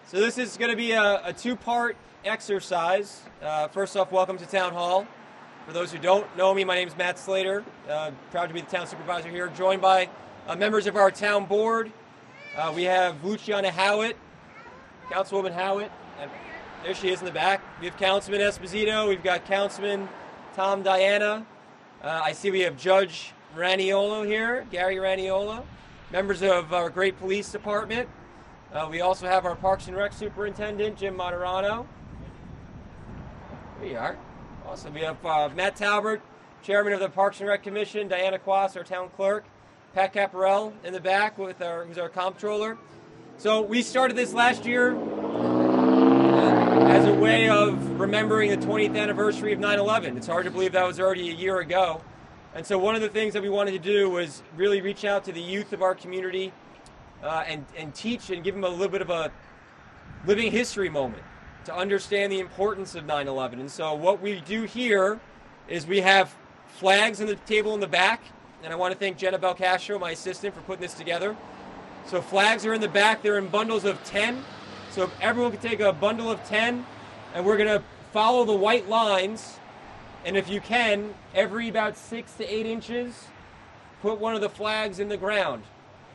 So this is going to be a two-part exercise. First off, welcome to Town Hall. For those who don't know me, my name is Matt Slater. Proud to be the town supervisor here, joined by members of our town board. We have Luciana Howitt, Councilwoman Howitt, and there she is in the back. We have Councilman Esposito. We've got Councilman Tom Diana. I see we have Judge Raniolo here, Gary Raniolo. Members of our great police department. We also have our Parks and Rec Superintendent, Jim Moderano. There you are. Awesome. We have Matt Talbert, Chairman of the Parks and Rec Commission, Diana Quas, our Town Clerk, Pat Caparell in the back, who's our Comptroller. So we started this last year as a way of remembering the 20th anniversary of 9/11. It's hard to believe that was already a year ago. And so one of the things that we wanted to do was really reach out to the youth of our community and teach and give them a little bit of a living history moment to understand the importance of 9/11. And so what we do here is we have flags on the table in the back, and I want to thank Jenna Belcastro, my assistant, for putting this together. So flags are in the back. They're in bundles of 10. So if everyone can take a bundle of 10, and we're going to follow the white lines, and if you can, every about 6 to 8 inches, put one of the flags in the ground.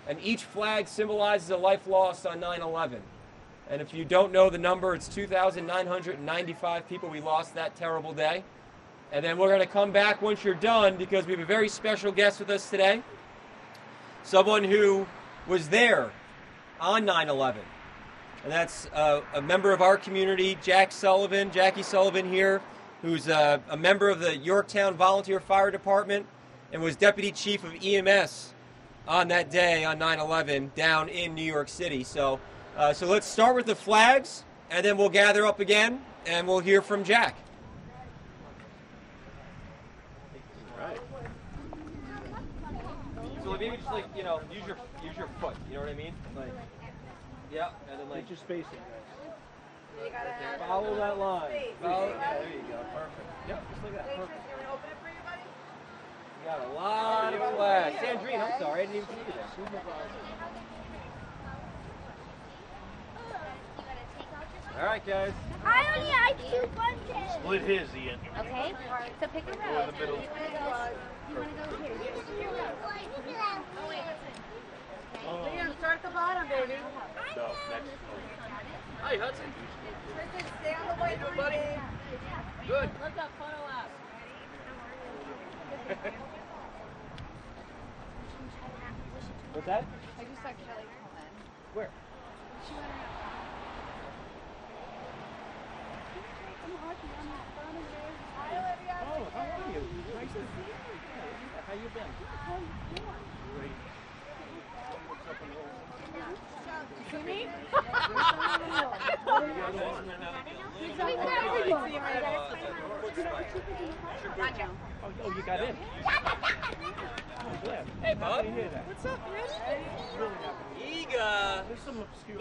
And each flag symbolizes a life lost on 9/11. And if you don't know the number, it's 2,995 people we lost that terrible day. And then we're going to come back once you're done because we have a very special guest with us today. Someone who was there on 9/11. And that's a member of our community, Jackie Sullivan here, who's a member of the Yorktown Volunteer Fire Department and was Deputy Chief of EMS on that day on 9/11 down in New York City. So let's start with the flags, and then we'll gather up again, and we'll hear from Jack. All right. So maybe just use your foot. You know what I mean? Yeah, and then just spacing, guys. You gotta have Follow that line. Follow, yeah, there you go. Perfect. Yep, just like that. Perfect. You want to open it for you, buddy? You got a lot of flags. Sandrine, I'm sorry, I didn't even see you there. All right, guys. I only have 2 bunches. Split his, Ian. Okay, so pick a row. in the middle. You want to go here. Your row. Oh, wait. You're going to start at the bottom, baby. No, next. Hi, Hudson. Tristan, stay on the way, buddy. Good. Look up, photo up. What's that? I just saw Kelly come in. Where? She went out. Hi, Olivia. Oh, how are you? Nice to see you. How you been? Great. What's up in the See me? Oh, you got in. Oh, glad. Hey, bud. Hear that. What's up, Chris? Really happy. Iga. There's some obscure.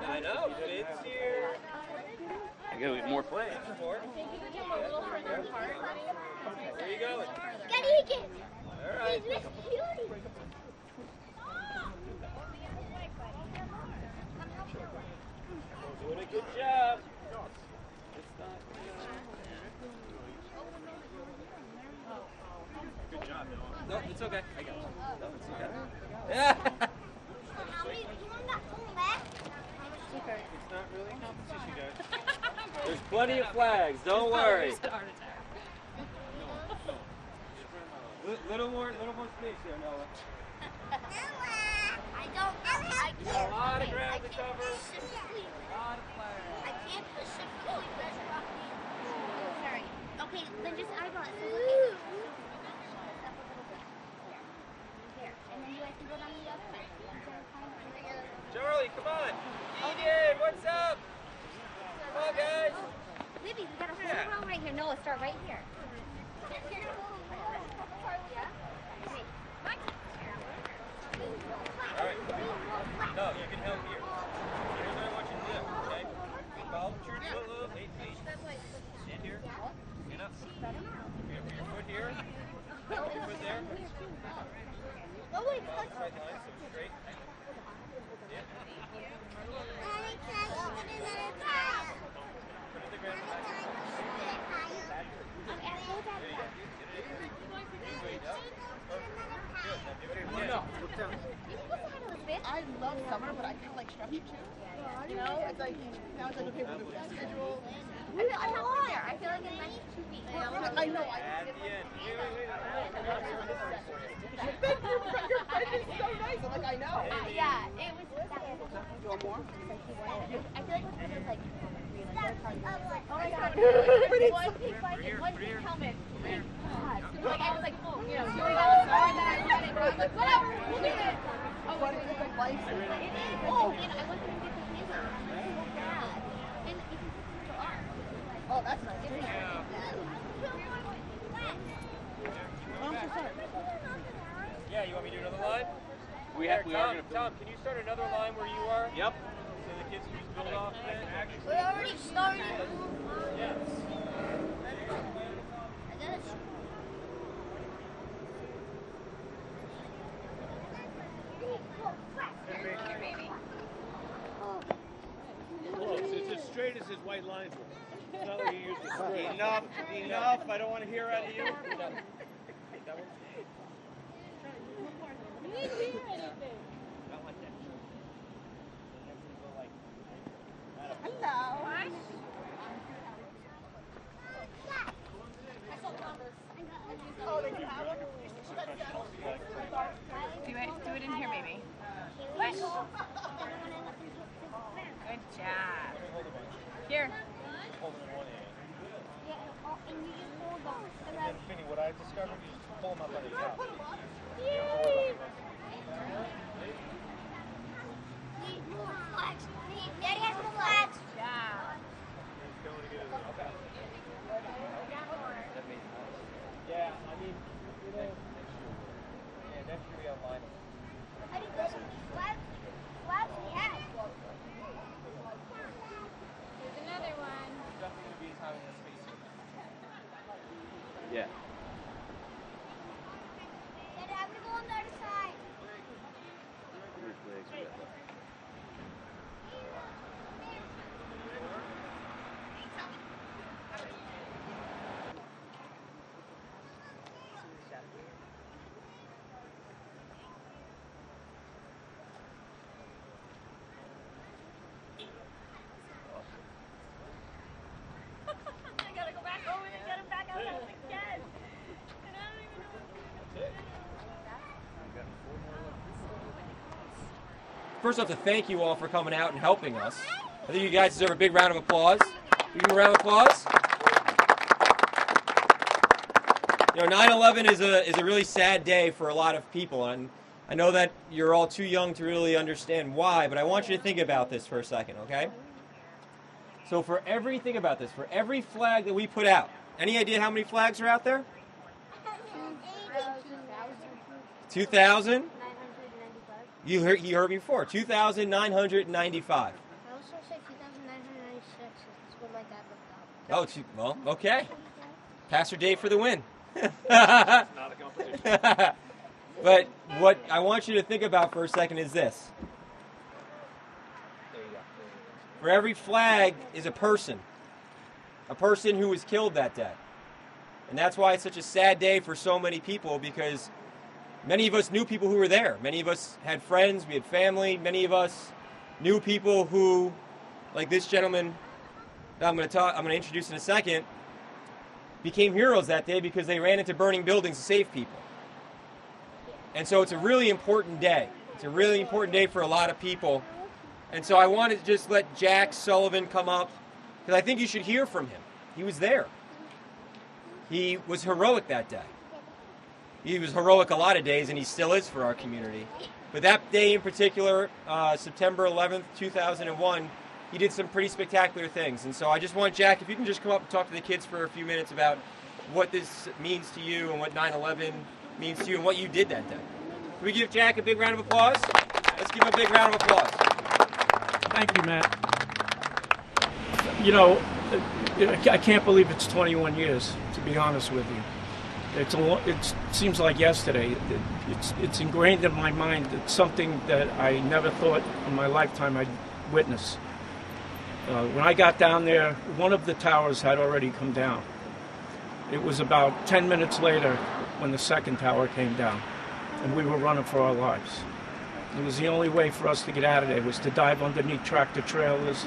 I know. It's here. I gotta get more play. There you go. All right. Doing a good job. Good job, Noah. No, it's okay. I got it. No, it's okay. Yeah. It's not really a competition, guys. There's plenty of flags. Don't worry. Little more space there, Noah. I You got a lot of ground to cover. push it. A lot of flags. I can't push it fully. Sorry. Okay, then just eyeball it. So look at it. Here. And then you guys can go down the other way. Charlie, come on. Eden, what's up? Come on, guys. Libby, we got a whole row right here. Noah, start right here. All right. No, you can help here. Here's what I want you to do, okay? Follow the church. Hey. Stand here. Stand up. Put your foot here. Put your foot there. Oh, wait, Follow the straight line, so straight. I love summer, but I kind of like structure too. You know, it's like now it's like okay, we're the schedule. I'm not there. I feel like in like 2 weeks. I know. At the end. Your friend is so nice. I'm like, I know. Yeah, it was. You want more? I feel like it was like. Oh my god. One pink blanket, one pink helmet. Like I was like, you know, doing all the more that I read it. I was like, whatever, we'll do it. Oh, What is it like life? it is. Oh, and I went to get the paper. I'm so bad. And you can put it on. Oh, that's nice. I'm so sorry. Yeah, you want me to do another line? We Here, are Tom, gonna. Tom, can you start another line where you are? Yep. So the kids can just build off of it? We already started. Yes. I got it. It's as straight as his white lines were. It's not like he used to straight. Enough. I don't want to hear out of you. Hello. Oh, they have one? Do it in here, baby. Good job. Here. Finny, what I discovered, you just pull them up on the top. Daddy has the flags. Yeah. Yeah, I mean, you know, next year we have line. Flags we have. Here's another one. Definitely going to be having a space. Yeah. Daddy, I'm gonna go on the other side. I gotta go back over and get him back out again. And I don't even know what First off, to thank you all for coming out and helping us. I think you guys deserve a big round of applause. Can you give a round of applause? You know, 9/11 is a really sad day for a lot of people, and I know that you're all too young to really understand why, but I want you to think about this for a second, okay? So for think about this, for every flag that we put out, any idea how many flags are out there? 2,000? You heard me before. 2,995. I also said 2,996. That's what my dad looked up. Oh, well, okay. Pastor Dave for the win. Not a competition. But what I want you to think about for a second is this. There you go. For every flag is a person who was killed that day. And that's why it's such a sad day for so many people, because many of us knew people who were there. Many of us had friends, we had family. Many of us knew people who, like this gentleman that I'm going to introduce in a second, became heroes that day because they ran into burning buildings to save people. And so it's a really important day. It's a really important day for a lot of people. And so I wanted to just let Jack Sullivan come up, because I think you should hear from him. He was there. He was heroic that day. He was heroic a lot of days, and he still is for our community. But that day in particular, September 11th, 2001, he did some pretty spectacular things. And so I just want Jack, if you can just come up and talk to the kids for a few minutes about what this means to you and what 9/11 means to you and what you did that day. Can we give Jack a big round of applause? Let's give him a big round of applause. Thank you, Matt. You know, I can't believe it's 21 years, to be honest with you. It seems like yesterday. It's ingrained in my mind. It's something that I never thought in my lifetime I'd witness. When I got down there, one of the towers had already come down. It was about 10 minutes later when the second tower came down, and we were running for our lives. It was the only way for us to get out of there, was to dive underneath tractor trailers,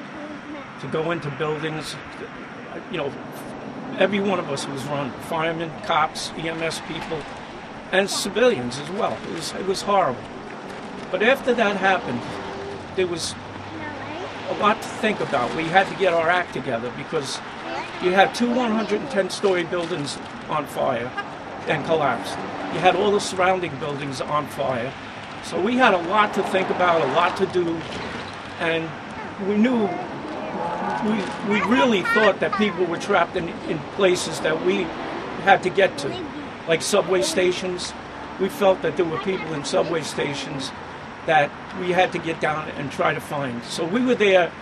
to go into buildings. You know, every one of us was run. Firemen, cops, EMS people, and civilians as well. It was horrible. But after that happened, there was a lot to think about. We had to get our act together because you had two 110-story buildings on fire and collapsed. You had all the surrounding buildings on fire. So we had a lot to think about, a lot to do, and we knew, we really thought that people were trapped in places that we had to get to, like subway stations. We felt that there were people in subway stations that we had to get down and try to find. So we were there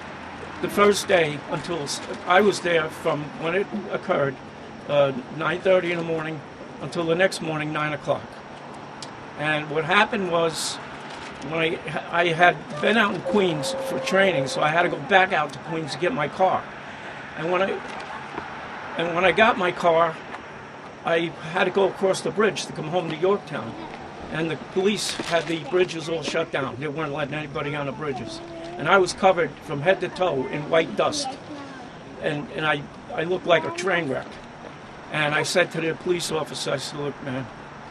the first day until I was there from when it occurred, 9:30 in the morning until the next morning, 9 o'clock. And what happened was, when I had been out in Queens for training, so I had to go back out to Queens to get my car. And when I got my car, I had to go across the bridge to come home to Yorktown. And the police had the bridges all shut down. They weren't letting anybody on the bridges. And I was covered from head to toe in white dust. And I looked like a train wreck. And I said to the police officer, I said, look, man,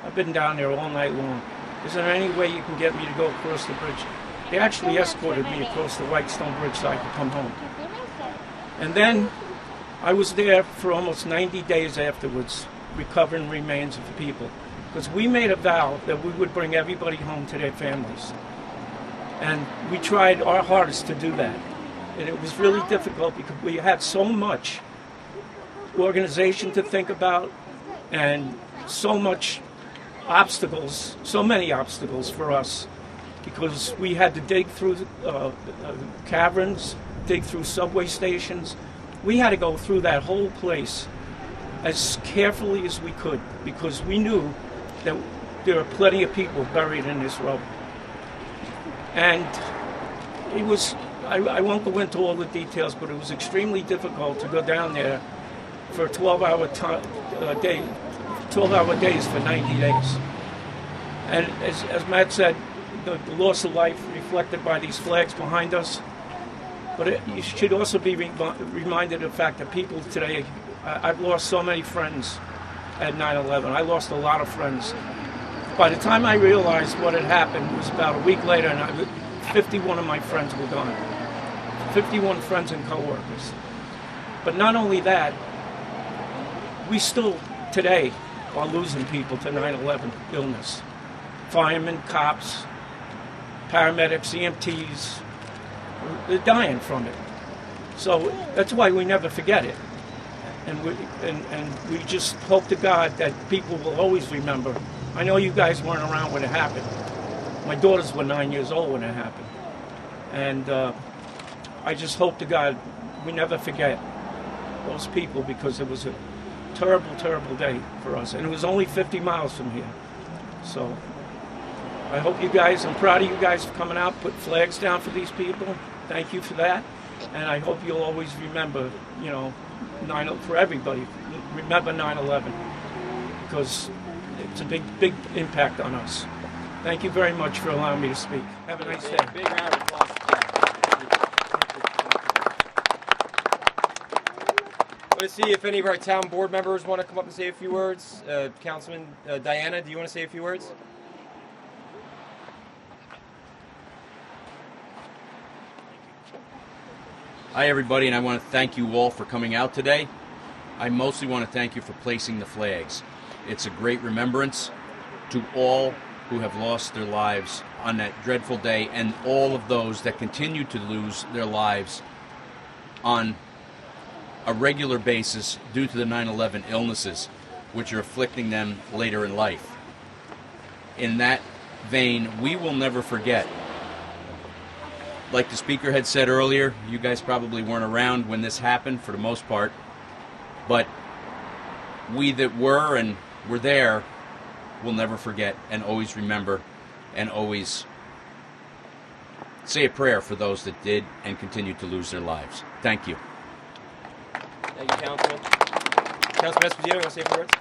I've been down there all night long. Is there any way you can get me to go across the bridge? They actually escorted me across the Whitestone Bridge so I could come home. And then I was there for almost 90 days afterwards, recovering remains of people. Because we made a vow that we would bring everybody home to their families. And we tried our hardest to do that. And it was really difficult because we had so much organization to think about and so much obstacles, so many obstacles for us, because we had to dig through caverns, dig through subway stations. We had to go through that whole place as carefully as we could, because we knew that there are plenty of people buried in this rubble. And it was, I won't go into all the details, but it was extremely difficult to go down there for a 12-hour day, 12-hour days for 90 days. And as Matt said, the loss of life reflected by these flags behind us. But you should also be reminded of the fact that people today, I've lost so many friends at 9/11. I lost a lot of friends. By the time I realized what had happened, it was about a week later, and 51 of my friends were gone. 51 friends and coworkers. But not only that, we still today are losing people to 9/11 illness. Firemen, cops, paramedics, EMTs, they're dying from it. So that's why we never forget it. And we just hope to God that people will always remember. I know you guys weren't around when it happened. My daughters were 9 years old when it happened. And I just hope to God we never forget those people, because it was a terrible, terrible day for us. And it was only 50 miles from here. So I hope you guys, I'm proud of you guys for coming out, put flags down for these people. Thank you for that. And I hope you'll always remember, you know, for everybody, remember 9/11, because it's a big, big impact on us. Thank you very much for allowing me to speak. Have a nice day. Big round of applause. Let's see if any of our town board members want to come up and say a few words. Councilman Diana, do you want to say a few words? Hi everybody, and I want to thank you all for coming out today. I mostly want to thank you for placing the flags. It's a great remembrance to all who have lost their lives on that dreadful day, and all of those that continue to lose their lives on a regular basis due to the 9/11 illnesses, which are afflicting them later in life. In that vein, we will never forget. Like the speaker had said earlier, you guys probably weren't around when this happened for the most part, but we that were and were there will never forget and always remember and always say a prayer for those that did and continue to lose their lives. Thank you. Thank you, Councilman. Councilman Esposito, you want to say a few words?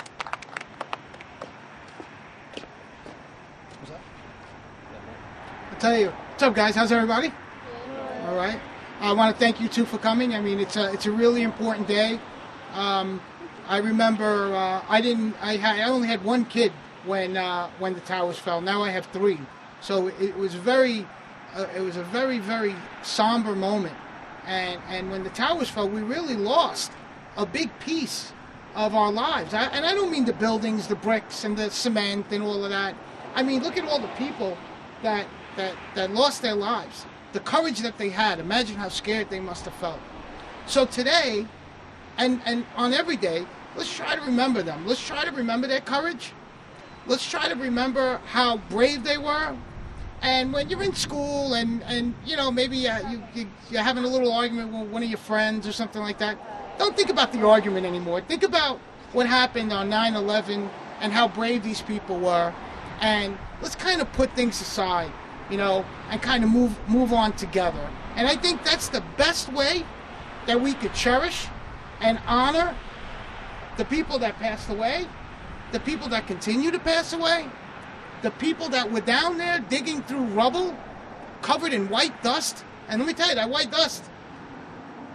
I'll tell you. What's up, guys? How's everybody? All right. I want to thank you two for coming. I mean, it's a really important day. I remember I only had one kid when the towers fell. Now I have three. So it was a very very somber moment. And when the towers fell, we really lost a big piece of our lives. And I don't mean the buildings, the bricks, and the cement, and all of that. I mean, look at all the people that lost their lives. The courage that they had. Imagine how scared they must have felt. So today, and on every day, let's try to remember them. Let's try to remember their courage. Let's try to remember how brave they were. And when you're in school and you know, maybe you're having a little argument with one of your friends or something like that, don't think about the argument anymore. Think about what happened on 9/11 and how brave these people were. And let's kind of put things aside, you know, and kind of move on together. And I think that's the best way that we could cherish and honor the people that passed away, the people that continue to pass away, the people that were down there digging through rubble, covered in white dust. And let me tell you, that white dust,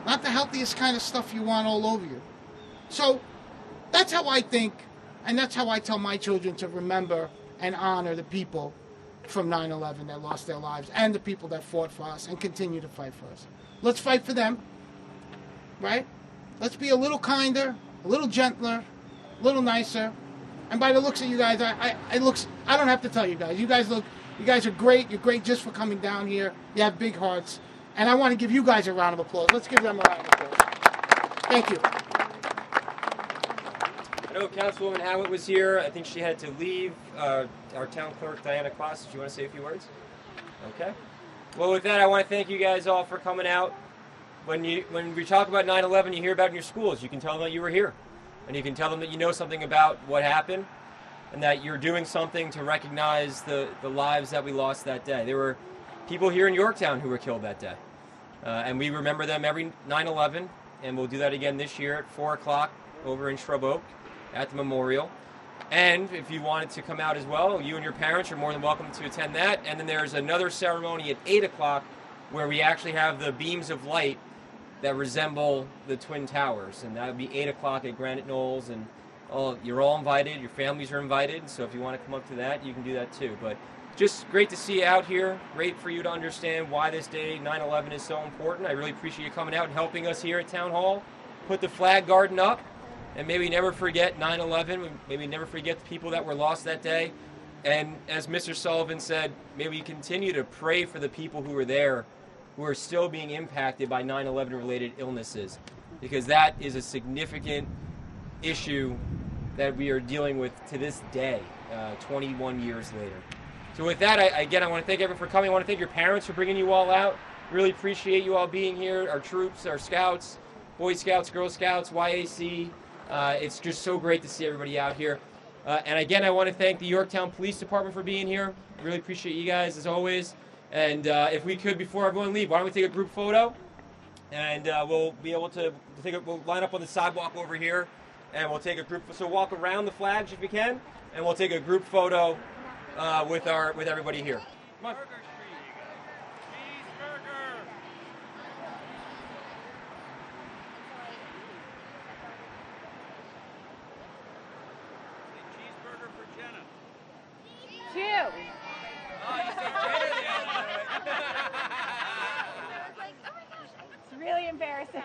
not the healthiest kind of stuff you want all over you. So that's how I think, and that's how I tell my children to remember and honor the people from 9/11 that lost their lives and the people that fought for us and continue to fight for us. Let's fight for them, right? Let's be a little kinder, a little gentler, a little nicer. And by the looks of you guys, I don't have to tell you guys. You guys are great. You're great just for coming down here. You have big hearts. And I want to give you guys a round of applause. Let's give them a round of applause. Thank you. I know Councilwoman Howitt was here. I think she had to leave. Our town clerk, Diana Kloss, do you want to say a few words? Okay. Well, with that, I want to thank you guys all for coming out. When we talk about 9/11, you hear about it in your schools. You can tell them that you were here. And you can tell them that you know something about what happened and that you're doing something to recognize the lives that we lost that day. There were people here in Yorktown who were killed that day. And we remember them every 9/11, and we'll do that again this year at 4 o'clock over in Shrub Oak at the memorial. And if you wanted to come out as well, you and your parents are more than welcome to attend that. And then there's another ceremony at 8 o'clock where we actually have the beams of light that resemble the Twin Towers. And that would be 8 o'clock at Granite Knolls. And you're all invited. Your families are invited. So if you want to come up to that, you can do that too. But just great to see you out here. Great for you to understand why this day, 9/11, is so important. I really appreciate you coming out and helping us here at Town Hall. Put the flag garden up. And maybe never forget 9/11. Maybe never forget the people that were lost that day. And as Mr. Sullivan said, maybe we continue to pray for the people who were there, who are still being impacted by 9/11 related illnesses. Because that is a significant issue that we are dealing with to this day, 21 years later. So with that, I want to thank everyone for coming. I want to thank your parents for bringing you all out. Really appreciate you all being here, our troops, our scouts, Boy Scouts, Girl Scouts, YAC. It's just so great to see everybody out here. And again, I want to thank the Yorktown Police Department for being here. Really appreciate you guys, as always. And if we could, before everyone leave, why don't we take a group photo? And we'll be able to we'll line up on the sidewalk over here, and we'll take a group. So walk around the flags if you can, and we'll take a group photo with everybody here. Come on. It's really embarrassing.